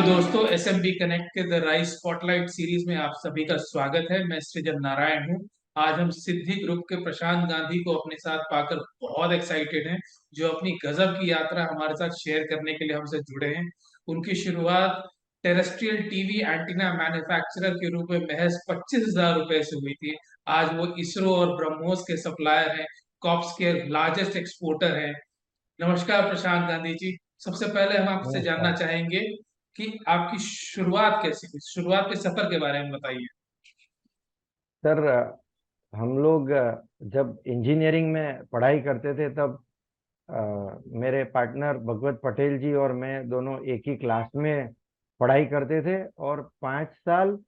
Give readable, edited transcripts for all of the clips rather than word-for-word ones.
दोस्तों, SMB connect के the rice spotlight series में आप सभी का स्वागत है। मैं सृजन नारायण हूँ। आज हम सिद्धि ग्रुप के प्रशांत गांधी को अपने साथ पाकर बहुत एक्साइटेड हैं, जो अपनी गजब की यात्रा हमारे साथ शेयर करने के लिए हमसे जुड़े हैं। उनकी शुरुआत टेरेस्ट्रियल टीवी एंटीना मैन्युफैक्चरर के रूप में महज 25,000 रुपए से हुई थी। आज वो इसरो और ब्रह्मोस के सप्लायर हैं, कॉप्स के लार्जेस्ट एक्सपोर्टर हैं। नमस्कार प्रशांत गांधी जी। सबसे पहले हम आपसे जानना नमस्कार चाहेंगे कि आपकी शुरुआत कैसी हुई, शुरुआत के सफर के बारे में बताइए। सर। हम लोग जब इंजीनियरिंग में पढ़ाई करते थे तब मेरे पार्टनर भगवत पटेल जी और मैं दोनों एक ही क्लास में पढ़ाई करते थे और 5 साल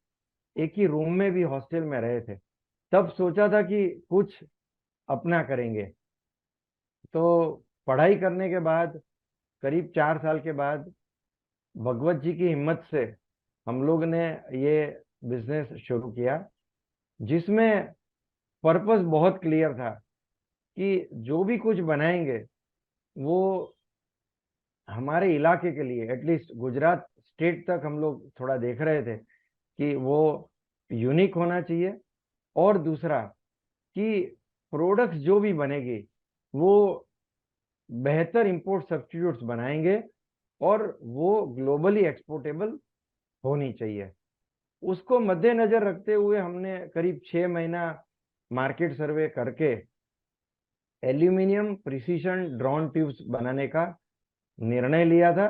एक ही रूम में भी हॉस्टल में रहे थे। तब सोचा था कि कुछ अपना करेंगे। तो पढ़ाई करने के बाद करीब 4 साल के बाद भगवत जी की हिम्मत से हम लोग ने ये बिजनेस शुरू किया, जिसमें पर्पस बहुत क्लियर था कि जो भी कुछ बनाएंगे वो हमारे इलाके के लिए, एटलीस्ट गुजरात स्टेट तक हम लोग थोड़ा देख रहे थे कि वो यूनिक होना चाहिए। और दूसरा कि प्रोडक्ट्स जो भी बनेगी वो बेहतर इंपोर्ट सब्स्टिट्यूट्स बनाएंगे और वो ग्लोबली एक्सपोर्टेबल होनी चाहिए। उसको मद्देनजर रखते हुए हमने करीब 6 महीना मार्केट सर्वे करके एल्यूमिनियम प्रिसीशन ड्रॉन ट्यूब्स बनाने का निर्णय लिया था।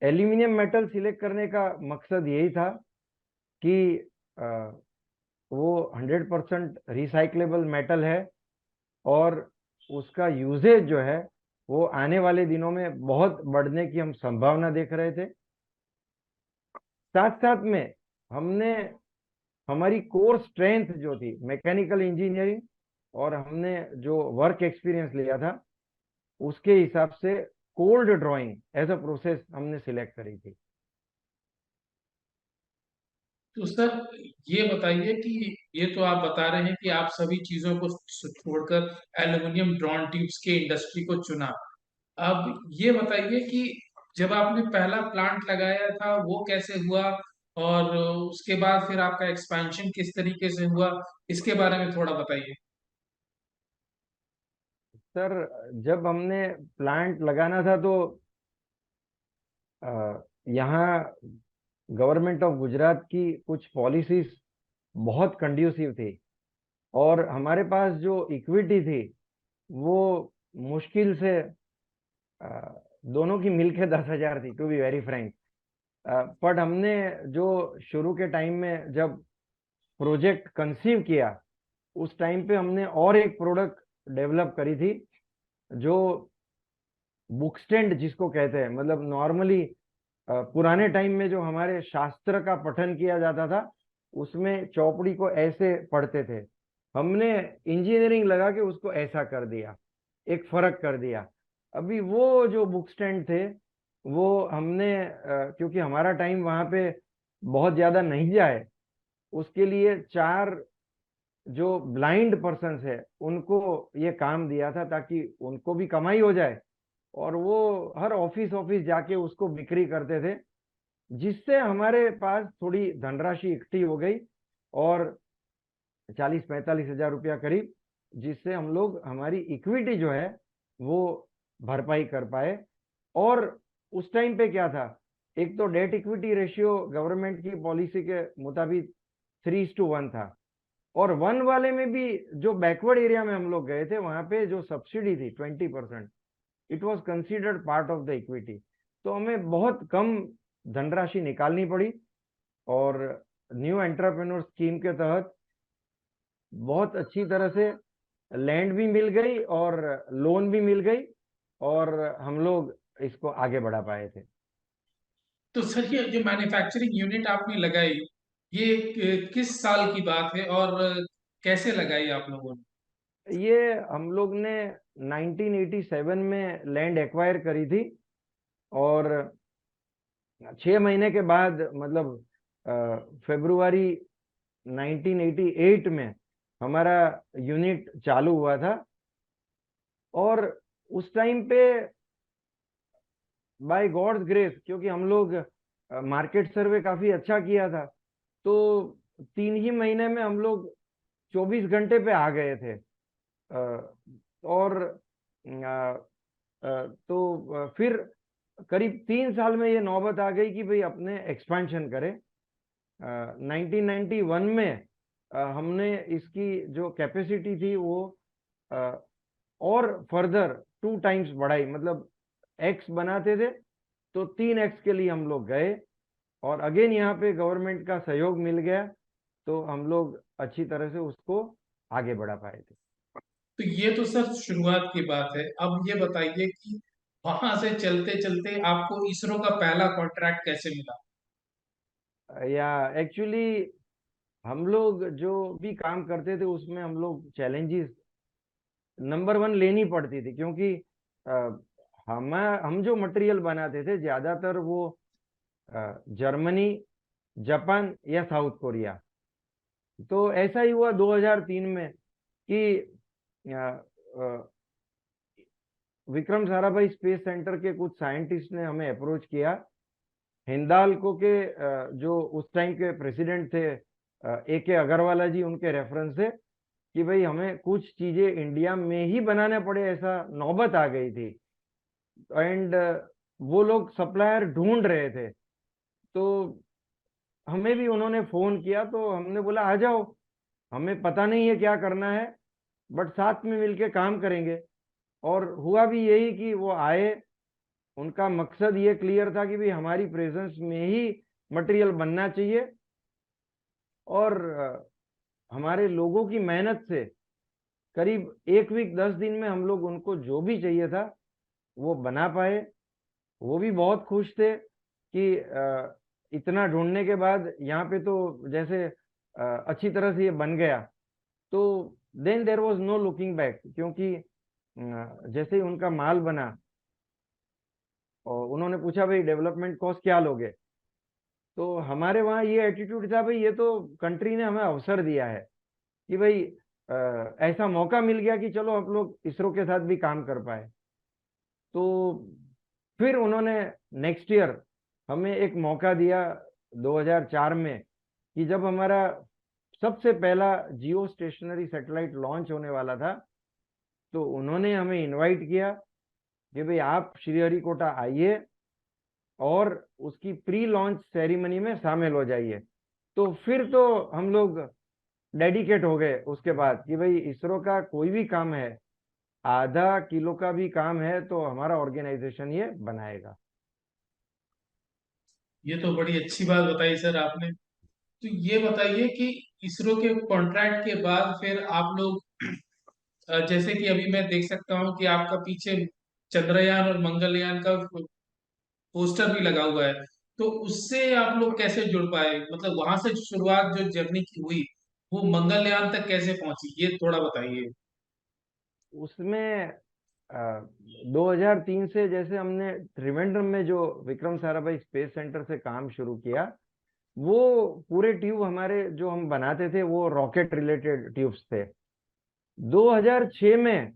एल्यूमिनियम मेटल सिलेक्ट करने का मकसद यही था कि अ, वो 100% रिसाइक्लेबल मेटल है और उसका यूजेज जो है वो आने वाले दिनों में बहुत बढ़ने की हम संभावना देख रहे थे। साथ साथ में हमने हमारी कोर स्ट्रेंथ जो थी मैकेनिकल इंजीनियरिंग, और हमने जो वर्क एक्सपीरियंस लिया था उसके हिसाब से cold drawing as a process हमने सिलेक्ट करी थी। तो सर, ये बताइए कि ये तो आप बता रहे हैं कि आप सभी चीजों को छोड़कर एल्युमिनियम ड्रॉन ट्यूब्स के इंडस्ट्री को चुना। अब ये बताइए कि जब आपने पहला प्लांट लगाया था वो कैसे हुआ, और उसके बाद फिर आपका एक्सपेंशन किस तरीके से हुआ, इसके बारे में थोड़ा बताइए। सर, जब हमने प्लांट लगाना था तो यहाँ गवर्नमेंट ऑफ गुजरात की कुछ पॉलिसीज बहुत कंड्यूसिव थी और हमारे पास जो इक्विटी थी वो मुश्किल से दोनों की मिलके 10,000 थी, to be very frank. But हमने जो शुरू के टाइम में जब प्रोजेक्ट कंसीव किया उस टाइम पे हमने और एक प्रोडक्ट डेवलप करी थी, जो बुक स्टैंड जिसको कहते हैं। मतलब नॉर्मली पुराने टाइम में जो हमारे शास्त्र का पठन किया जाता था उसमें चौपड़ी को ऐसे पढ़ते थे, हमने इंजीनियरिंग लगा के उसको ऐसा कर दिया, एक फर्क कर दिया। अभी वो जो बुक स्टैंड थे वो हमने क्योंकि हमारा टाइम वहां पे बहुत ज्यादा नहीं जाए, उसके लिए 4 जो ब्लाइंड पर्सन्स है उनको ये काम दिया था ताकि उनको भी कमाई हो जाए और वो हर ऑफिस ऑफिस जाके उसको बिक्री करते थे, जिससे हमारे पास थोड़ी धनराशि इकट्ठी हो गई और 40-45 हजार रुपया करीब, जिससे हम लोग हमारी इक्विटी जो है वो भरपाई कर पाए। और उस टाइम पे क्या था, एक तो डेट इक्विटी रेशियो गवर्नमेंट की पॉलिसी के मुताबिक 3:1 था, और 1 वाले में भी जो बैकवर्ड एरिया में हम लोग गए थे वहां पे जो सब्सिडी थी 20%, it was considered part of the equity. तो हमें बहुत कम धनराशि निकालनी पड़ी और न्यू एंटरप्रेन्योर स्कीम के तहत बहुत अच्छी तरह से लैंड भी मिल गई और लोन भी मिल गई और हम लोग इसको आगे बढ़ा पाए थे। तो सर, ये जो मैन्युफैक्चरिंग यूनिट आपने लगाई, ये किस साल की बात है, और कैसे लगाई आप लोगों ने? ये हम लोग ने 1987 में लैंड एक्वायर करी थी और 6 महीने के बाद, मतलब फरवरी 1988 में हमारा यूनिट चालू हुआ था। और उस टाइम पे बाय गॉड्स ग्रेस, क्योंकि हम लोग मार्केट सर्वे काफी अच्छा किया था। तो 3 ही महीने में हम लोग 24 घंटे पे आ गए थे। और फिर करीब 3 साल में ये नौबत आ गई कि भाई अपने एक्सपेंशन करें। 1991 में हमने इसकी जो कैपेसिटी थी वो अ, और फर्दर 2 टाइम्स बढ़ाई, मतलब एक्स बनाते थे तो 3x के लिए हम लोग गए, और अगेन यहाँ पे गवर्नमेंट का सहयोग मिल गया, तो हम लोग अच्छी तरह से उसको आगे बढ़ा पाए थे। तो ये तो सर शुरुआत की बात है। अब ये बताइए कि वहां से चलते चलते आपको इसरो का पहला कॉन्ट्रैक्ट कैसे मिला? या एक्चुअली हम लोग जो भी काम करते थे उसमें हम लोग चैलेंजेस नंबर वन लेनी पड़ती थी, क्योंकि अ, हम जो मटेरियल बनाते थे ज्यादातर वो जर्मनी, जापान या साउथ कोरिया। तो ऐसा ही हुआ 2003 में कि अ, अ, विक्रम साराभाई स्पेस सेंटर के कुछ साइंटिस्ट ने हमें अप्रोच किया। हिंदाल्को के जो उस टाइम के प्रेसिडेंट थे AK अग्रवाला जी, उनके रेफरेंस से कि भाई हमें कुछ चीजें इंडिया में ही बनाने पड़े, ऐसा नौबत आ गई थी। एंड वो लोग सप्लायर ढूंढ रहे थे। तो हमें भी उन्होंने फोन किया, तो हमने बोला आ जाओ, हमें पता नहीं है क्या करना है, बट साथ में मिलके काम करेंगे। और हुआ भी यही कि वो आए। उनका मकसद ये क्लियर था कि भाई हमारी प्रेजेंस में ही मटेरियल बनना चाहिए, और हमारे लोगों की मेहनत से करीब 1 वीक 10 दिन में हम लोग उनको जो भी चाहिए था वो बना पाए। वो भी बहुत खुश थे कि इतना ढूंढने के बाद यहाँ पे तो जैसे अच्छी तरह से ये बन गया। तो then there was no looking back, क्योंकि जैसे ही उनका माल बना और उन्होंने पूछा भाई डेवलपमेंट कॉस्ट क्या लोगे, तो हमारे वहाँ ये एटीट्यूड था, भाई ये तो कंट्री ने हमें अवसर दिया है कि भाई ऐसा मौका मिल गया कि चलो हम लोग इसरो के साथ भी काम कर पाए। तो फिर उन्होंने नेक्स्ट ईयर हमें एक मौका दिया 2004 में, कि जब हमारा सबसे पहला जियो स्टेशनरी सैटेलाइट लॉन्च होने वाला था, तो उन्होंने हमें इनवाइट किया कि भाई आप श्रीहरिकोटा आइए और उसकी प्री लॉन्च सेरेमनी में शामिल हो जाइए। तो फिर तो हम लोग डेडिकेट हो गए उसके बाद कि भाई इसरो का कोई भी काम है, आधा किलो का भी काम है, तो हमारा ऑर्गेनाइजेशन ये बनाएगा। ये तो बड़ी अच्छी बात बताई सर आपने। तो ये बताइए कि इसरो के कॉन्ट्रैक्ट के बाद फिर आप लोग जैसे कि अभी मैं देख सकता हूँ कि आपका पीछे चंद्रयान और मंगलयान का पोस्टर भी लगा हुआ है। तो उससे आप लोग कैसे जुड़ पाए, मतलब वहां से शुरुआत जो जर्नी की हुई वो मंगलयान तक कैसे पहुंची, ये थोड़ा बताइए। उसमें 2003 से जैसे हमने त्रिवेंद्रम में जो विक्रम साराभाई स्पेस सेंटर से काम शुरू किया, वो पूरे ट्यूब हमारे जो हम बनाते थे वो रॉकेट रिलेटेड ट्यूब्स थे। 2006 में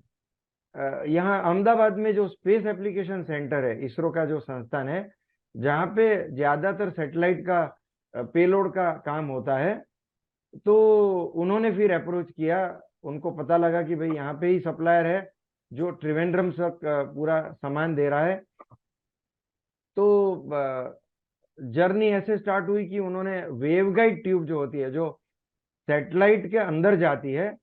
यहाँ अहमदाबाद में जो स्पेस एप्लीकेशन सेंटर है, इसरो का जो संस्थान है, जहाँ पे ज्यादातर सैटेलाइट का पेलोड का काम होता है, तो उन्होंने फिर अप्रोच किया। उनको पता लगा कि भाई यहाँ पे ही सप्लायर है जो त्रिवेंद्रम तक पूरा सामान दे रहा है। तो जर्नी ऐसे स्टार्ट हुई कि उन्होंने वेवगाइड ट्यूब जो होती है, जो सैटेलाइट के अंदर जाती है,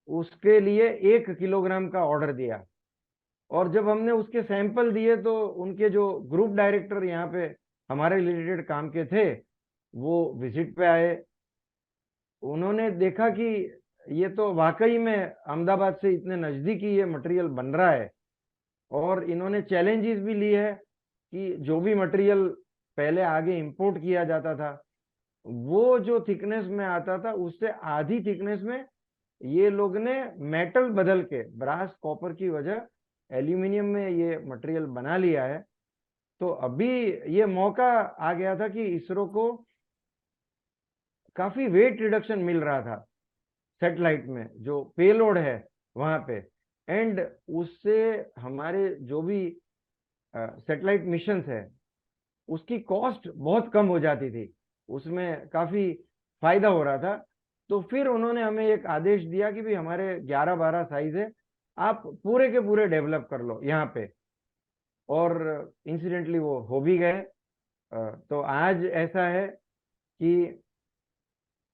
उसके लिए 1 किलोग्राम का ऑर्डर दिया। और जब हमने उसके सैंपल दिए तो उनके जो ग्रुप डायरेक्टर यहाँ पे हमारे रिलेटेड काम के थे, वो विजिट पे आए। उन्होंने देखा कि ये तो वाकई में अहमदाबाद से इतने नजदीक ही ये मटेरियल बन रहा है। और इन्होंने चैलेंजेस भी ली है कि जो भी मटेरियल पहले आगे इंपोर्ट किया जाता था, वो जो थिकनेस में आता था उससे आधी थिकनेस में ये लोग ने मेटल बदल के ब्रास कॉपर की वजह एल्यूमिनियम में ये मटेरियल बना लिया है। तो अभी ये मौका आ गया था कि इसरो को काफी वेट रिडक्शन मिल रहा था सेटेलाइट में जो पेलोड है वहां पे। एंड उससे हमारे जो भी सेटेलाइट मिशंस है उसकी कॉस्ट बहुत कम हो जाती थी, उसमें काफी फायदा हो रहा था। तो फिर उन्होंने हमें एक आदेश दिया कि भाई हमारे 11-12 साइज है, आप पूरे के पूरे डेवलप कर लो यहाँ पे। और इंसिडेंटली वो हो भी गए। तो आज ऐसा है कि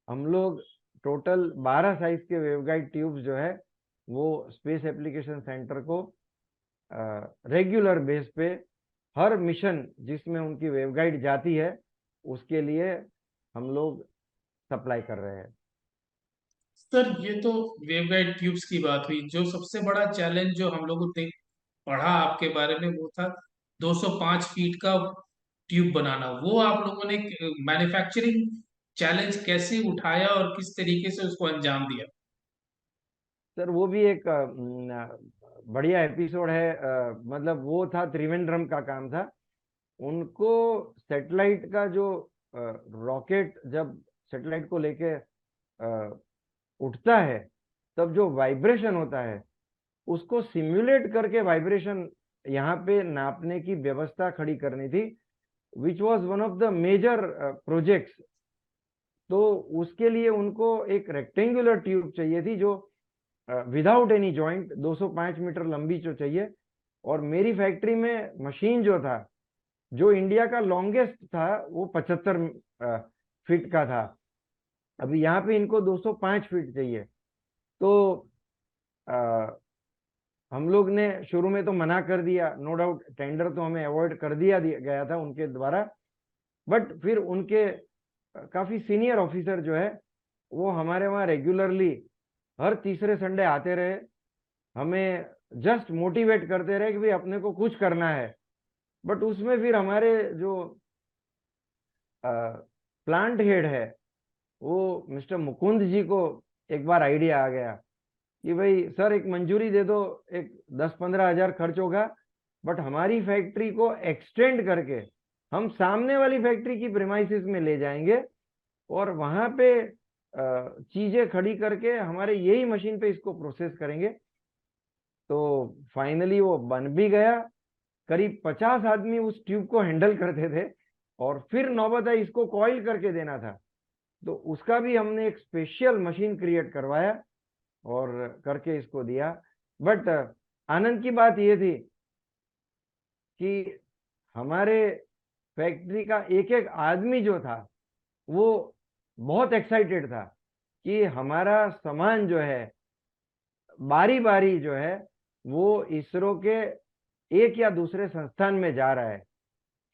हम लोग टोटल 12 साइज के वेवगाइड ट्यूब्स जो है वो स्पेस एप्लीकेशन सेंटर को रेगुलर बेस पे हर मिशन जिसमें उनकी वेवगाइड जाती है उसके लिए हम लोग सप्लाई कर रहे हैं। सर ये तो वेवगाइड ट्यूब्स की बात हुई। जो सबसे बड़ा चैलेंज जो हम लोग देख पढ़ा आपके बारे में वो था 205 फीट का ट्यूब बनाना। वो आप लोगों ने मैन्युफैक्चरिंग चैलेंज कैसे उठाया और किस तरीके से उसको अंजाम दिया? सर वो भी एक बढ़िया एपिसोड है। मतलब वो था त्रिवेंद्रम का काम था। उनको सैटेलाइट का जो रॉकेट जब सैटेलाइट को लेके उठता है तब जो वाइब्रेशन होता है उसको सिमुलेट करके वाइब्रेशन यहाँ पे नापने की व्यवस्था खड़ी करनी थी, which was one of the major projects. तो उसके लिए उनको एक रेक्टेंगुलर ट्यूब चाहिए थी जो विदाउट एनी जॉइंट 205 मीटर लंबी जो चाहिए। और मेरी फैक्ट्री में मशीन जो था, जो इंडिया का लॉन्गेस्ट था, वो 75 फीट का था। अभी यहाँ पे इनको 205 फीट चाहिए। तो आ, हम लोग ने शुरू में तो मना कर दिया, नो डाउट टेंडर तो हमें अवॉइड कर दिया गया था उनके द्वारा। बट फिर उनके काफी सीनियर ऑफिसर जो है वो हमारे वहाँ रेगुलरली हर तीसरे संडे आते रहे, हमें जस्ट मोटिवेट करते रहे कि भाई अपने को कुछ करना है। बट उसमें फिर हमारे जो प्लांट हेड है वो मिस्टर मुकुंद जी को एक बार आइडिया आ गया कि भाई सर एक मंजूरी दे दो, एक 10-15 हजार खर्च होगा, बट हमारी फैक्ट्री को एक्सटेंड करके हम सामने वाली फैक्ट्री की प्रेमाइसिस में ले जाएंगे और वहां पे चीजें खड़ी करके हमारे यही मशीन पे इसको प्रोसेस करेंगे। तो फाइनली वो बन भी गया। करीब 50 आदमी उस ट्यूब को हैंडल करते थे और फिर नौबत आई इसको कॉइल करके देना था। तो उसका भी हमने एक स्पेशल मशीन क्रिएट करवाया और करके इसको दिया। बट आनंद की बात यह थी कि हमारे फैक्ट्री का एक एक आदमी जो था वो बहुत एक्साइटेड था कि हमारा सामान जो है बारी बारी जो है वो इसरो के एक या दूसरे संस्थान में जा रहा है।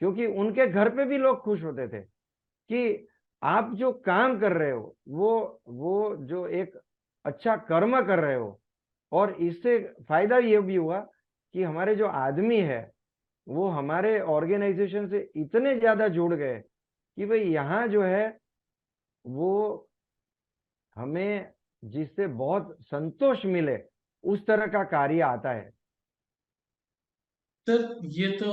क्योंकि उनके घर पे भी लोग खुश होते थे कि आप जो काम कर रहे हो वो जो एक अच्छा कर्म कर रहे हो। और इससे फायदा ये भी हुआ कि हमारे जो आदमी है वो हमारे ऑर्गेनाइजेशन से इतने ज्यादा जुड़ गए कि भाई यहाँ जो है वो हमें जिससे बहुत संतोष मिले उस तरह का कार्य आता है। सर ये तो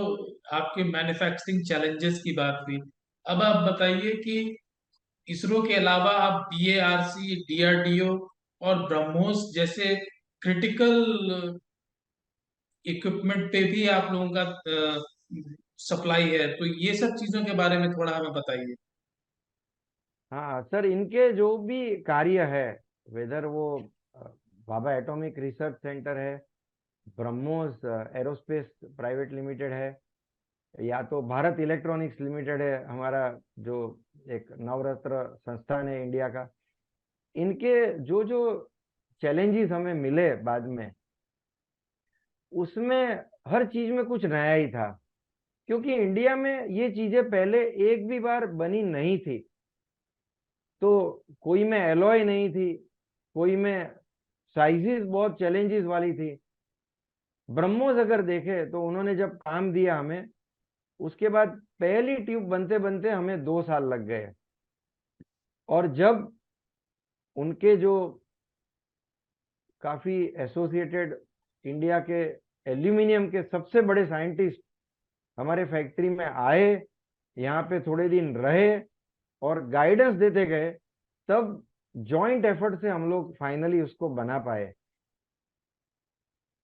आपके मैन्युफैक्चरिंग चैलेंजेस की बात हुई। अब आप बताइए कि इसरो के अलावा आप बीएआरसी, डीआरडीओ और ब्रह्मोस जैसे क्रिटिकल इक्विपमेंट पे भी आप लोगों का सप्लाई है, तो ये सब चीजों के बारे में थोड़ा हमें बताइए। हाँ सर, इनके जो भी कार्य है, वेदर वो अ, भाभा एटॉमिक रिसर्च सेंटर है, ब्रह्मोस एरोस्पेस प्राइवेट लिमिटेड है, या तो भारत इलेक्ट्रॉनिक्स लिमिटेड है हमारा, जो एक नवरत्न संस्थान है इंडिया का, इनके जो जो चैलेंजेस हमें मिले बाद में, उसमें हर चीज में कुछ नया ही था। क्योंकि इंडिया में ये चीजें पहले एक भी बार बनी नहीं थी। तो कोई में एलॉय नहीं थी, कोई में साइजेस बहुत चैलेंजेस वाली थी। ब्रह्मोस अगर देखे तो उन्होंने जब काम दिया हमें, उसके बाद पहली ट्यूब बनते बनते हमें 2 साल लग गए। और जब उनके जो काफी एसोसिएटेड इंडिया के एल्यूमिनियम के सबसे बड़े साइंटिस्ट हमारे फैक्ट्री में आए, यहाँ पे थोड़े दिन रहे और गाइडेंस देते गए, तब जॉइंट एफर्ट से हम लोग फाइनली उसको बना पाए।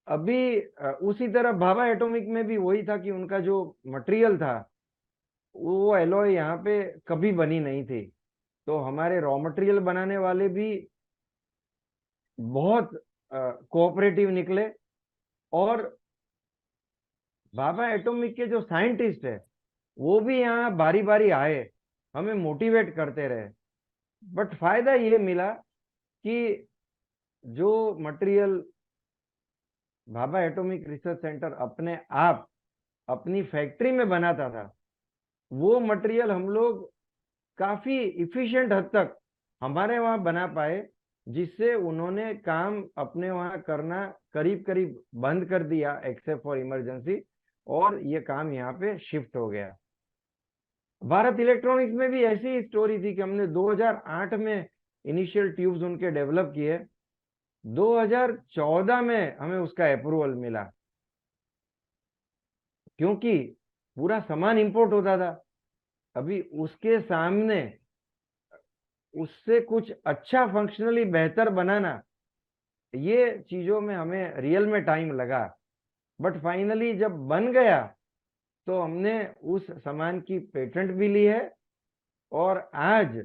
अभी उसी तरह भाभा एटॉमिक में भी वही था कि उनका जो मटेरियल था वो एलॉय यहाँ पे कभी बनी नहीं थी। तो हमारे रॉ मटेरियल बनाने वाले भी बहुत कोऑपरेटिव निकले, और भाभा एटॉमिक के जो साइंटिस्ट है वो भी यहाँ बारी बारी आए, हमें मोटिवेट करते रहे। बट फायदा ये मिला कि जो material Bhabha atomic research centre अपने आप अपनी फैक्ट्री में बनाता था, वो मटेरियल हम लोग काफी इफिशिएंट हद तक हमारे वहां बना पाए, जिससे उन्होंने काम अपने वहां करना करीब करीब बंद कर दिया एक्सेप्ट फॉर इमरजेंसी, और ये काम यहाँ पे शिफ्ट हो गया। भारत इलेक्ट्रॉनिक्स में भी ऐसी ही स्टोरी थी कि हमने 2008 में इनिशियल ट्यूब्स उनके डेवलप किए, 2014 में हमें उसका अप्रूवल मिला, क्योंकि पूरा सामान इंपोर्ट होता था। अभी उसके सामने उससे कुछ अच्छा फंक्शनली बेहतर बनाना, ये चीजों में हमें रियल में टाइम लगा। बट फाइनली जब बन गया तो हमने उस सामान की पेटेंट भी ली है, और आज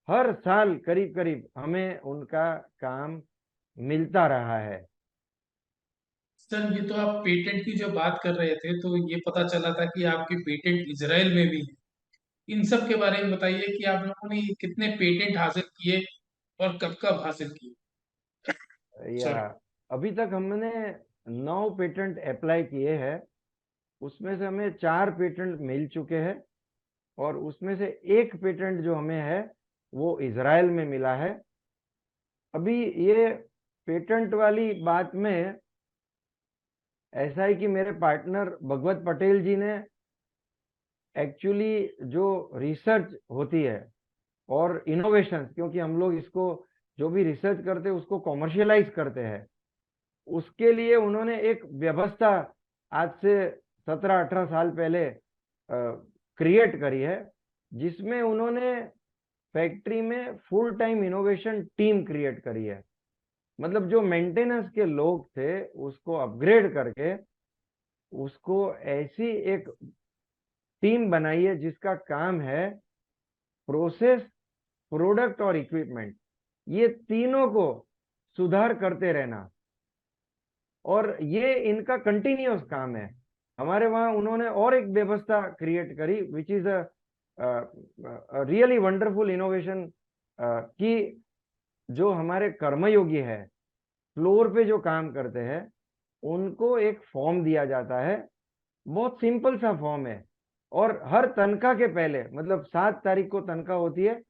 हर साल करीब करीब हमें उनका काम मिलता रहा है। सर ये तो आप पेटेंट की जो बात कर रहे थे, तो ये पता चला था कि आपके पेटेंट इजराइल में भी है। इन सब के बारे में बताइए कि आप लोगों ने कितने पेटेंट हासिल किए और कब कब हासिल किए। या सॉरी। अभी तक हमने 9 पेटेंट अप्लाई किए हैं, उसमें से हमें 4 पेटेंट मिल चुके हैं, और उसमें से एक पेटेंट जो हमें है वो इजराइल में मिला है। अभी ये पेटेंट वाली बात में ऐसा है कि मेरे पार्टनर भगवत पटेल जी ने एक्चुअली जो रिसर्च होती है और इनोवेशन, क्योंकि हम लोग इसको जो भी रिसर्च करते हैं उसको कॉमर्शियलाइज करते हैं, उसके लिए उन्होंने एक व्यवस्था आज से 17-18 साल पहले क्रिएट करी है, जिसमें उन्होंने फैक्ट्री में full time innovation team create करी है। मतलब जो मेंटेनेंस के लोग थे उसको अपग्रेड करके उसको ऐसी एक टीम बनाई है जिसका काम है प्रोसेस, प्रोडक्ट और इक्विपमेंट, ये तीनों को सुधार करते रहना। और ये इनका कंटिन्यूअस काम है। हमारे वहां उन्होंने और एक व्यवस्था क्रिएट करी which is a really wonderful innovation, कि जो हमारे कर्मयोगी है फ्लोर पे जो काम करते हैं उनको एक फॉर्म दिया जाता है, बहुत सिंपल सा फॉर्म है, और हर तनख्वाह के पहले, मतलब 7 तारीख को तनख्वाह होती है,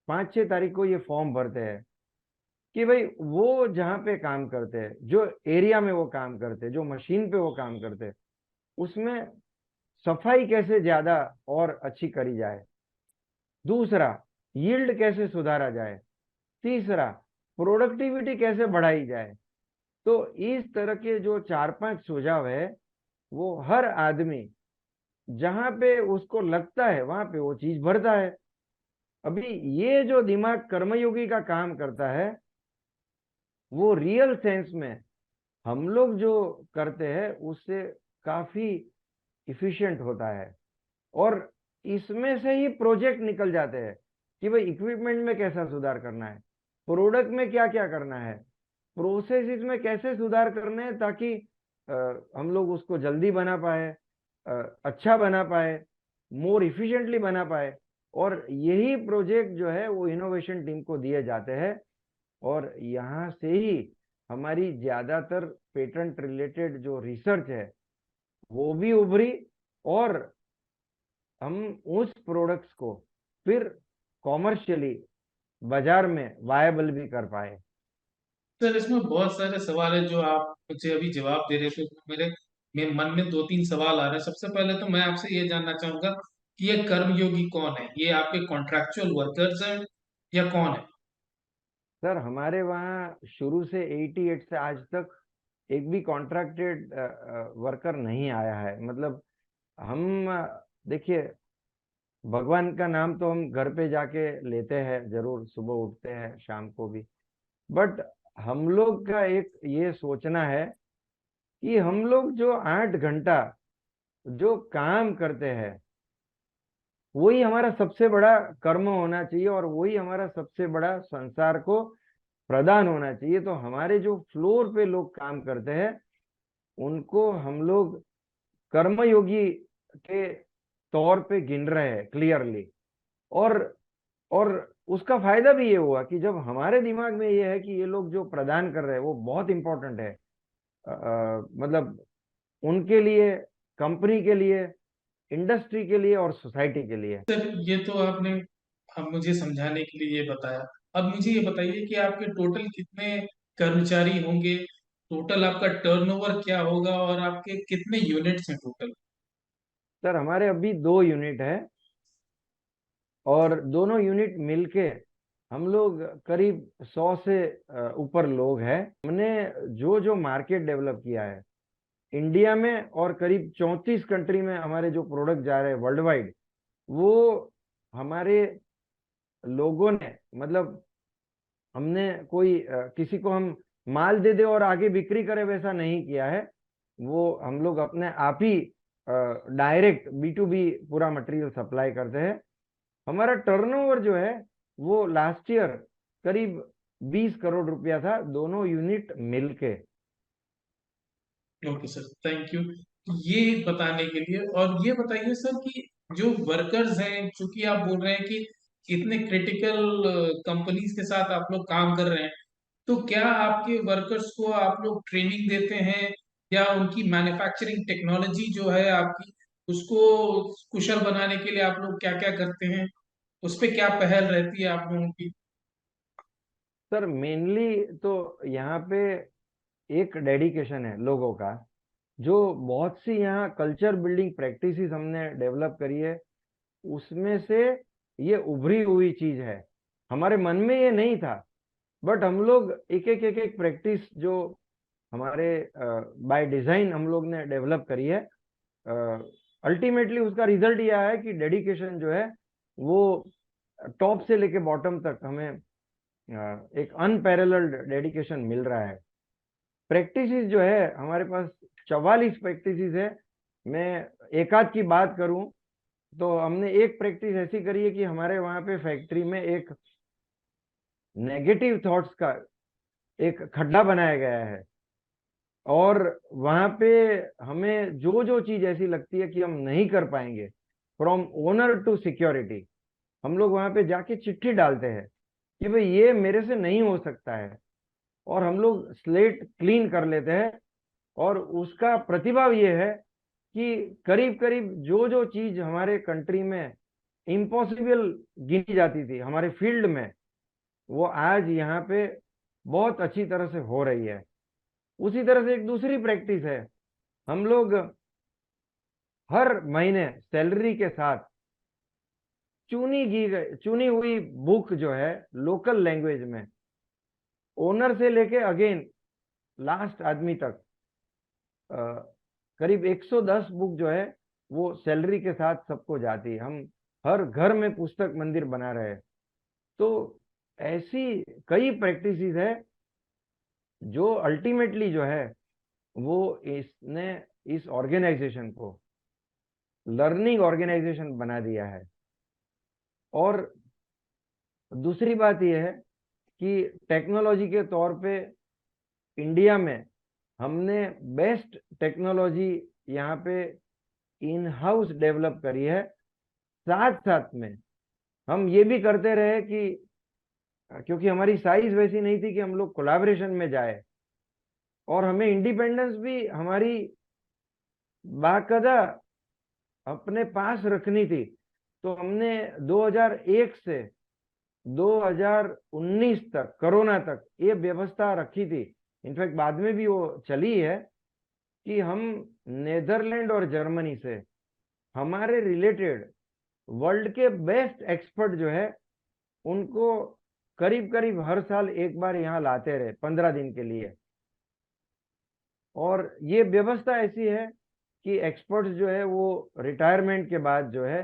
5-6 तारीख को ये फॉर्म भरते हैं कि भाई वो जहाँ पे काम करते हैं, जो एरिया में वो काम करते हैं, जो मशीन पे वो काम करते हैं, उसमें सफाई कैसे ज्यादा और अच्छी करी जाए, दूसरा यील्ड कैसे सुधारा जाए, तीसरा प्रोडक्टिविटी कैसे बढ़ाई जाए। तो इस तरह के जो 4-5 सुझाव है वो हर आदमी जहां पे उसको लगता है वहां पे वो चीज भरता है। अभी ये जो दिमाग कर्मयोगी का काम करता है वो रियल सेंस में हम लोग जो करते हैं उससे काफी इफिशिएंट होता है। और इसमें से ही प्रोजेक्ट निकल जाते हैं कि भाई इक्विपमेंट में कैसा सुधार करना है, प्रोडक्ट में क्या क्या करना है, प्रोसेसेस में कैसे सुधार करने हैं, ताकि हम लोग उसको जल्दी बना पाए, अच्छा बना पाए, मोर इफिशिएंटली बना पाए। और यही प्रोजेक्ट जो है वो इनोवेशन टीम को दिए जाते हैं, और यहाँ से ही हमारी ज्यादातर पेटेंट रिलेटेड जो रिसर्च है वो भी उभरी, और हम उस प्रोडक्ट्स को फिर कॉमर्शियली बाजार में वायबल भी कर पाए। सर इसमें बहुत सारे सवाल है जो आप मुझे अभी जवाब दे रहे थे, तो मेरे मन में दो तीन सवाल आ रहे हैं। सबसे पहले तो मैं आपसे ये जानना चाहूंगा कि ये कर्मयोगी कौन है, ये आपके कॉन्ट्रैक्चुअल वर्कर्स हैं या कौन है। सर हमारे वहाँ शुरू से 88 से आज तक एक भी कॉन्ट्रैक्टेड वर्कर नहीं आया है। मतलब हम देखिए, भगवान का नाम तो हम घर पे जाके लेते हैं जरूर, सुबह उठते हैं शाम को भी, बट हम लोग का एक ये सोचना है कि हम लोग जो 8 घंटा जो काम करते हैं वही हमारा सबसे बड़ा कर्म होना चाहिए और वही हमारा सबसे बड़ा संसार को प्रदान होना चाहिए। तो हमारे जो फ्लोर पे लोग काम करते हैं उनको हम लोग कर्मयोगी के तौर पे गिन रहे हैं क्लियरली। और और उसका फायदा भी ये हुआ कि जब हमारे दिमाग में ये है कि ये लोग जो प्रदान कर रहे हैं वो बहुत इंपॉर्टेंट है, मतलब उनके लिए, कंपनी के लिए, इंडस्ट्री के लिए और सोसाइटी के लिए। सर ये तो आपने हम मुझे समझाने के लिए ये बताया। अब मुझे ये बताइए कि आपके टोटल कितने कर्मचारी होंगे, टोटल आपका टर्नओवर क्या होगा और आपके कितने यूनिट्स हैं टोटल। सर हमारे अभी 2 यूनिट है और दोनों यूनिट मिलके हम लोग करीब 100 से ऊपर लोग हैं। हमने जो जो मार्केट डेवलप किया है इंडिया में और करीब 34 कंट्री में हमारे जो प्रोडक्ट जा रहे हैं वर्ल्ड वाइड, वो हमारे लोगों ने, मतलब हमने कोई किसी को हम माल दे दे और आगे बिक्री करे वैसा नहीं किया है। वो हम लोग अपने आप ही डायरेक्ट B2B पूरा मटेरियल सप्लाई करते हैं। हमारा टर्नओवर जो है वो लास्ट ईयर करीब 20 करोड़ रुपया था, दोनों यूनिट मिलके। ओके सर, थैंक यू ये बताने के लिए। और ये बताइए सर कि जो वर्कर्स हैं, चूंकि आप बोल रहे हैं कि इतने क्रिटिकल कंपनीज के साथ आप लोग काम कर रहे हैं, तो क्या आपके वर्कर्स को आप लोग ट्रेनिंग देते हैं या उनकी मैन्युफैक्चरिंग टेक्नोलॉजी जो है आपकी, उसको कुशल बनाने के लिए आप लोग क्या क्या करते हैं, उस पे क्या पहल रहती है आप लोगों की। सर मेनली तो यहाँ पे एक डेडिकेशन है लोगों का, जो बहुत सी यहाँ कल्चर बिल्डिंग प्रैक्टिसेस हमने डेवलप करी है, उसमें से ये उभरी हुई चीज है। हमारे मन में ये नहीं था, बट हम लोग एक एक प्रैक्टिस जो हमारे बाय डिजाइन हम लोग ने डेवलप करी है, अल्टीमेटली उसका रिजल्ट ये आया है कि डेडिकेशन जो है वो टॉप से लेके बॉटम तक हमें एक अनपैरेलल्ड डेडिकेशन मिल रहा है। प्रैक्टिसेस जो है हमारे पास 44 प्रैक्टिसेस है। मैं एक आध की बात करूं तो हमने एक प्रैक्टिस ऐसी करी है कि हमारे वहां पे फैक्ट्री में एक नेगेटिव थॉट्स का एक खड्डा बनाया गया है। और वहां पे हमें जो जो चीज ऐसी लगती है कि हम नहीं कर पाएंगे, फ्रॉम ओनर टू सिक्योरिटी, हम लोग वहां पे जाके चिट्ठी डालते हैं कि भाई ये मेरे से नहीं हो सकता है, और हम लोग स्लेट क्लीन कर लेते हैं। और उसका प्रतिभाव ये है कि करीब करीब जो जो चीज हमारे कंट्री में इम्पॉसिबल गिनी जाती थी हमारे फील्ड में, वो आज यहाँ पे बहुत अच्छी तरह से हो रही है। उसी तरह से एक दूसरी प्रैक्टिस है, हम लोग हर महीने सैलरी के साथ चुनी हुई बुक जो है लोकल लैंग्वेज में, ओनर से लेके अगेन लास्ट आदमी तक, अ, करीब 110 बुक जो है वो सैलरी के साथ सबको जाती है। हम हर घर में पुस्तक मंदिर बना रहे हैं। तो ऐसी कई प्रैक्टिसेस है जो अल्टीमेटली जो है वो इसने इस ऑर्गेनाइजेशन को लर्निंग ऑर्गेनाइजेशन बना दिया है। और दूसरी बात यह है कि टेक्नोलॉजी के तौर पे इंडिया में हमने बेस्ट टेक्नोलॉजी यहाँ पे इन हाउस डेवलप करी है। साथ साथ में हम ये भी करते रहे कि क्योंकि हमारी साइज वैसी नहीं थी कि हम लोग कोलैबोरेशन में जाए, और हमें इंडिपेंडेंस भी हमारी बाकायदा अपने पास रखनी थी। तो हमने 2001 से 2019 तक, कोरोना तक, ये व्यवस्था रखी थी। इनफैक्ट बाद में भी वो चली है कि हम नेदरलैंड और जर्मनी से हमारे रिलेटेड वर्ल्ड के बेस्ट एक्सपर्ट जो है उनको करीब करीब हर साल एक बार यहाँ लाते रहे 15 दिन के लिए। और ये व्यवस्था ऐसी है कि एक्सपर्ट्स जो है वो रिटायरमेंट के बाद जो है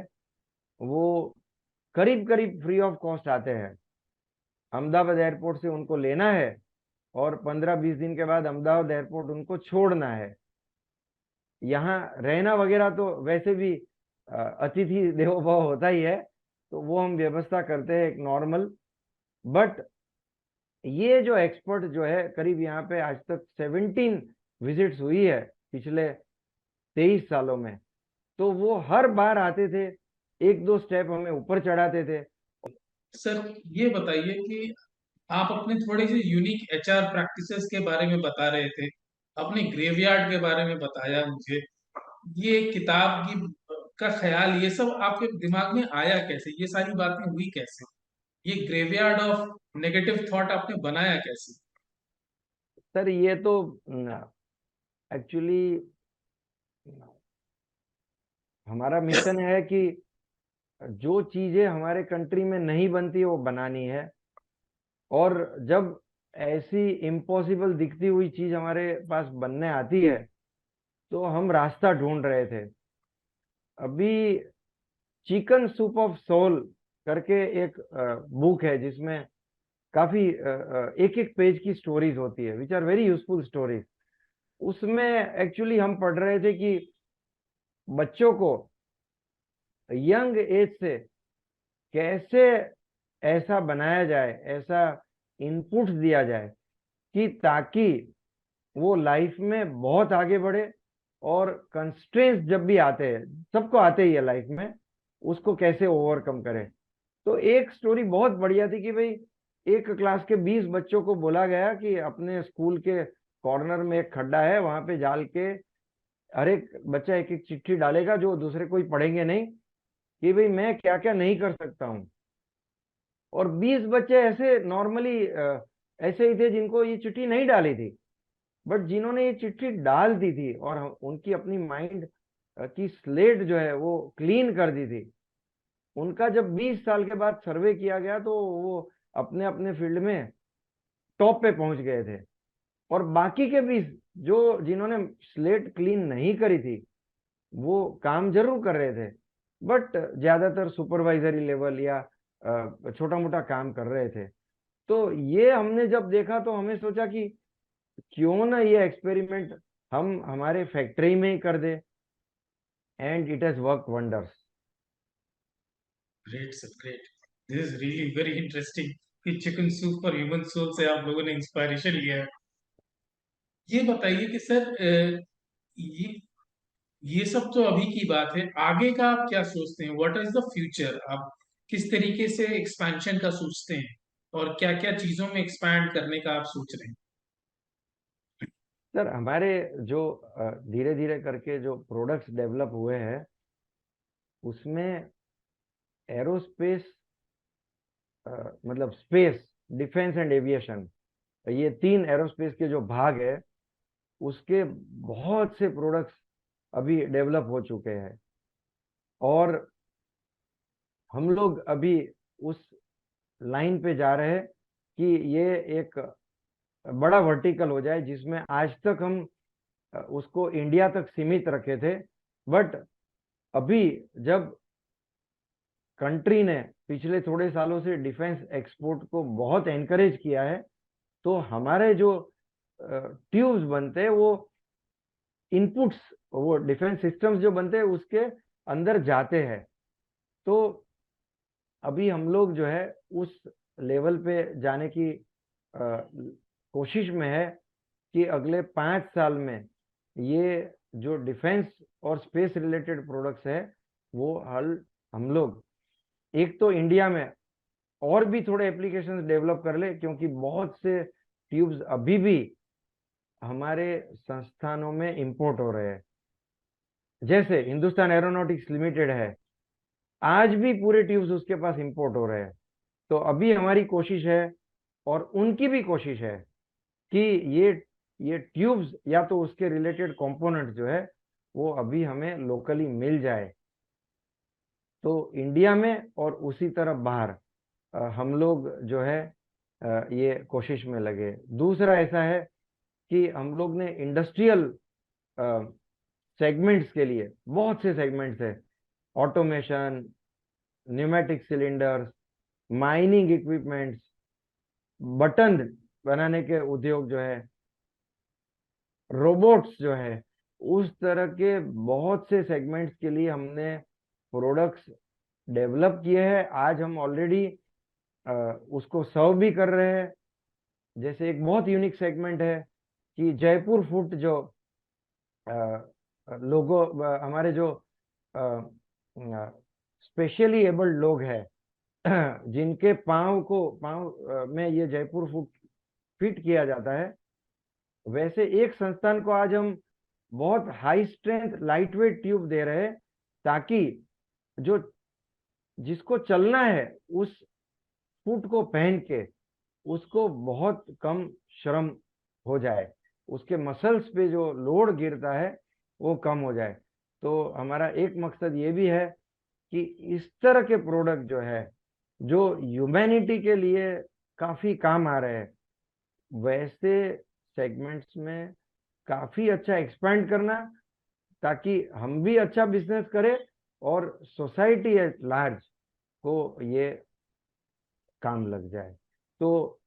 वो करीब करीब फ्री ऑफ कॉस्ट आते हैं। अहमदाबाद एयरपोर्ट से उनको लेना है और 15-20 दिन के बाद अहमदाबाद एयरपोर्ट उनको छोड़ना है। यहाँ रहना वगैरह तो वैसे भी अतिथि देवो भव होता ही है, तो वो हम व्यवस्था करते हैं एक नॉर्मल। बट ये जो एक्सपर्ट जो है, करीब यहाँ पे आज तक 17 विजिट्स हुई है पिछले 23 सालों में। तो वो हर बार आते थे, एक दो स्टेप हमें ऊपर चढ़ाते थे। सर ये बताइए कि आप अपने थोड़े से यूनिक एचआर प्रैक्टिसेस के बारे में बता रहे थे, अपने ग्रेवयार्ड के बारे में बताया मुझे। ये किताब की का ख्याल, ये सब आपके दिमाग में आया कैसे, ये सारी बातें हुई कैसे, ये ग्रेवयार्ड ऑफ नेगेटिव थॉट आपने बनाया कैसे? सर ये तो एक्चुअली हमारा मिशन है कि जो चीजें हमारे कंट्री में नहीं बनती वो बनानी है। और जब ऐसी इम्पॉसिबल दिखती हुई चीज हमारे पास बनने आती है, तो हम रास्ता ढूंढ रहे थे। अभी चिकन सूप ऑफ सोल करके एक बुक है, जिसमें काफी एक एक पेज की स्टोरीज होती है, which are very useful stories. उसमें एक्चुअली हम पढ़ रहे थे कि बच्चों को यंग एज से कैसे ऐसा बनाया जाए, ऐसा इनपुट दिया जाए कि ताकि वो लाइफ में बहुत आगे बढ़े। और कंस्ट्रेंट्स जब भी आते हैं, सबको आते ही है लाइफ में, उसको कैसे ओवरकम करे। तो एक स्टोरी बहुत बढ़िया थी कि भाई, एक क्लास के 20 बच्चों को बोला गया कि अपने स्कूल के कॉर्नर में एक खड्डा है, वहां पे जाल के हर एक बच्चा एक एक चिट्ठी डालेगा, जो दूसरे कोई पढ़ेंगे नहीं, कि भाई मैं क्या क्या नहीं कर सकता हूँ। और 20 बच्चे ऐसे नॉर्मली ऐसे ही थे जिनको ये चिट्ठी नहीं डाली थी, बट जिन्होंने ये चिट्ठी डाल दी थी और उनकी अपनी माइंड की स्लेट जो है वो क्लीन कर दी थी, उनका जब 20 साल के बाद सर्वे किया गया, तो वो अपने अपने फील्ड में टॉप पे पहुंच गए थे। और बाकी के 20 जो जिन्होंने स्लेट क्लीन नहीं करी थी, वो काम जरूर कर रहे थे, बट ज्यादातर सुपरवाइजरी लेवल या छोटा मोटा काम कर रहे थे। तो ये हमने जब देखा, तो हमें सोचा कि क्यों ना ये एक्सपेरिमेंट हम हमारे फैक्ट्री में ही कर दे। And it has work wonders. Great sir, great. This is really very interesting कि chicken soup for human soul से आप लोगों ने इंस्पायरेशन लिया है। ये बताइए कि सर ये ये सब तो अभी की बात है, आगे का आप क्या सोचते हैं? What is the future? आप किस तरीके से एक्सपेंशन का सोचते हैं और क्या क्या चीजों में एक्सपैंड करने का आप सोच रहे हैं? सर हमारे जो धीरे धीरे करके जो प्रोडक्ट्स डेवलप हुए हैं, उसमें एरोस्पेस, मतलब स्पेस, डिफेंस एंड एविएशन, ये तीन एरोस्पेस के जो भाग है, उसके बहुत से प्रोडक्ट्स अभी डेवलप हो चुके हैं। और हम लोग अभी उस लाइन पे जा रहे हैं कि ये एक बड़ा वर्टिकल हो जाए, जिसमें आज तक हम उसको इंडिया तक सीमित रखे थे। बट अभी जब कंट्री ने पिछले थोड़े सालों से डिफेंस एक्सपोर्ट को बहुत एनकरेज किया है, तो हमारे जो ट्यूब्स बनते हैं, वो इनपुट्स, वो डिफेंस सिस्टम्स जो बनते हैं उसके अंदर जाते हैं। तो अभी हम लोग जो है उस लेवल पे जाने की कोशिश में है कि अगले 5 साल में ये जो डिफेंस और स्पेस रिलेटेड प्रोडक्ट्स है, वो हल हम लोग एक तो इंडिया में और भी थोड़े एप्लीकेशंस डेवलप कर ले, क्योंकि बहुत से ट्यूब्स अभी भी हमारे संस्थानों में इंपोर्ट हो रहे हैं। जैसे हिंदुस्तान एरोनॉटिक्स लिमिटेड है, आज भी पूरे ट्यूब्स उसके पास इंपोर्ट हो रहे हैं। तो अभी हमारी कोशिश है, और उनकी भी कोशिश है, कि ये ये ट्यूब्स या तो उसके रिलेटेड कंपोनेंट जो है, वो अभी हमें लोकली मिल जाए। तो इंडिया में और उसी तरह बाहर हम लोग जो है ये कोशिश में लगे। दूसरा ऐसा है कि हम लोग ने इंडस्ट्रियल सेगमेंट्स के लिए बहुत से सेगमेंट्स है, automation, pneumatic cylinders, mining equipments, button बनाने के उद्योग जो है, रोबोट्स जो है, उस तरह के बहुत से सेगमेंट्स के लिए हमने प्रोडक्ट्स डेवलप किए हैं। आज हम ऑलरेडी उसको सर्व भी कर रहे हैं। जैसे एक बहुत यूनिक सेगमेंट है कि जयपुर फूड जो लोगों हमारे जो स्पेशली एबल्ड लोग हैं जिनके पाँव में ये जयपुर फूड फिट किया जाता है, वैसे एक संस्थान को आज हम बहुत high strength light weight tube दे रहे हैं, ताकि जो जिसको चलना है उस फुट को पहन के उसको बहुत कम श्रम हो जाए, उसके मसल्स पे जो लोड गिरता है वो कम हो जाए। तो हमारा एक मकसद ये भी है कि इस तरह के प्रोडक्ट जो है, जो ह्यूमैनिटी के लिए काफी काम आ रहे हैं, वैसे सेगमेंट्स में काफी अच्छा एक्सपेंड करना, ताकि हम भी अच्छा बिजनेस करें और सोसाइटी एट लार्ज को ये काम लग जाए। तो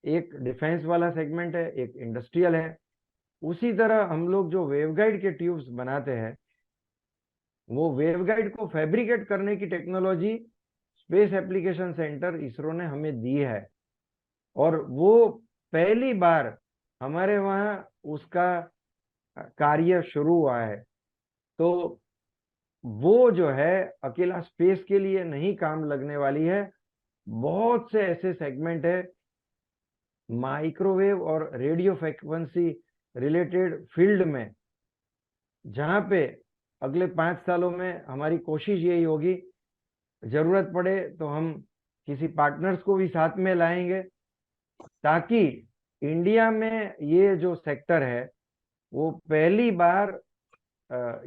एक डिफेंस वाला सेगमेंट है, एक इंडस्ट्रियल है। उसी तरह हम लोग जो वेवगाइड के ट्यूब्स बनाते हैं, वो वेवगाइड को फैब्रिकेट करने की technology space application centre ISRO ने हमें दी है, और वो पहली बार हमारे वहाँ उसका कार्य शुरू हुआ है। तो वो जो है अकेला स्पेस के लिए नहीं काम लगने वाली है। बहुत से ऐसे सेगमेंट है माइक्रोवेव और रेडियो फ्रिक्वेंसी रिलेटेड फील्ड में, जहां पे अगले 5 सालों में हमारी कोशिश यही होगी, जरूरत पड़े तो हम किसी पार्टनर्स को भी साथ में लाएंगे, ताकि इंडिया में ये जो सेक्टर है वो पहली बार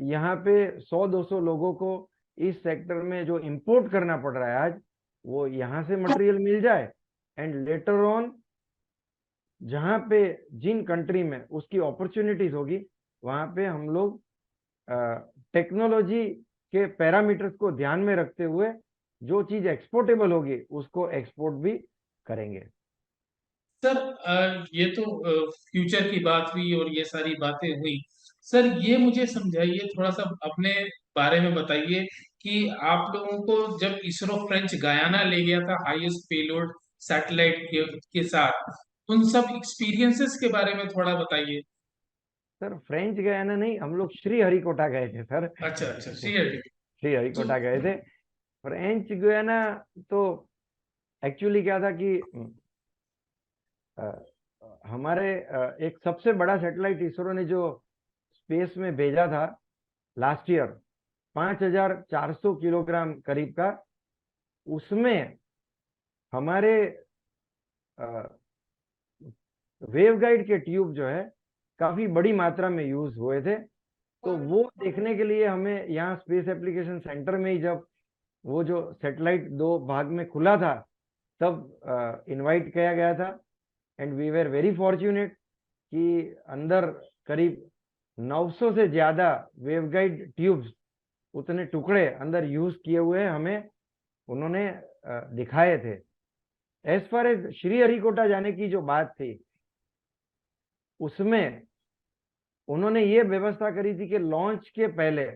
यहाँ पे 100-200 लोगों को इस सेक्टर में जो इंपोर्ट करना पड़ रहा है आज, वो यहाँ से मटेरियल मिल जाए। एंड लेटर ऑन जहाँ पे जिन कंट्री में उसकी अपॉर्चुनिटीज होगी, वहाँ पे हम लोग टेक्नोलॉजी के पैरामीटर्स को ध्यान में रखते हुए जो चीज एक्सपोर्टेबल होगी उसको एक्सपोर्ट भी करेंगे। सर ये तो फ्यूचर की बात हुई और ये सारी बातें हुई। सर ये मुझे समझाइए, थोड़ा सा अपने बारे में बताइए कि आप लोगों को जब इसरो फ्रेंच गायाना ले गया था हाईएस्ट पेलोड सैटेलाइट के साथ, उन सब एक्सपीरियंसेस के बारे में थोड़ा बताइए। सर फ्रेंच गयाना नहीं, हम लोग श्री हरिकोटा गए थे सर। अच्छा अच्छा, श्री श्री तो हरिकोटा गए थे। फ्रेंच गयाना तो एक्चुअली क्या था कि अ, हमारे एक सबसे बड़ा सैटेलाइट इसरो ने जो स्पेस में भेजा था लास्ट ईयर, 5,400 किलोग्राम करीब का, उसमें हमारे वेवगाइड के ट्यूब जो है काफी बड़ी मात्रा में यूज हुए थे। तो वो देखने के लिए हमें यहाँ स्पेस एप्लीकेशन सेंटर में ही, जब वो जो सैटेलाइट 2 भाग में खुला था, तब इनवाइट किया गया था। And we were very fortunate कि अंदर करीब 900 से ज्यादा वेवगाइड ट्यूब्स, उतने टुकड़े अंदर यूज किए हुए हमें उन्होंने दिखाए थे। As far as Sriharikota जाने की जो बात थी, उसमें उन्होंने ये व्यवस्था करी थी कि लॉन्च के पहले,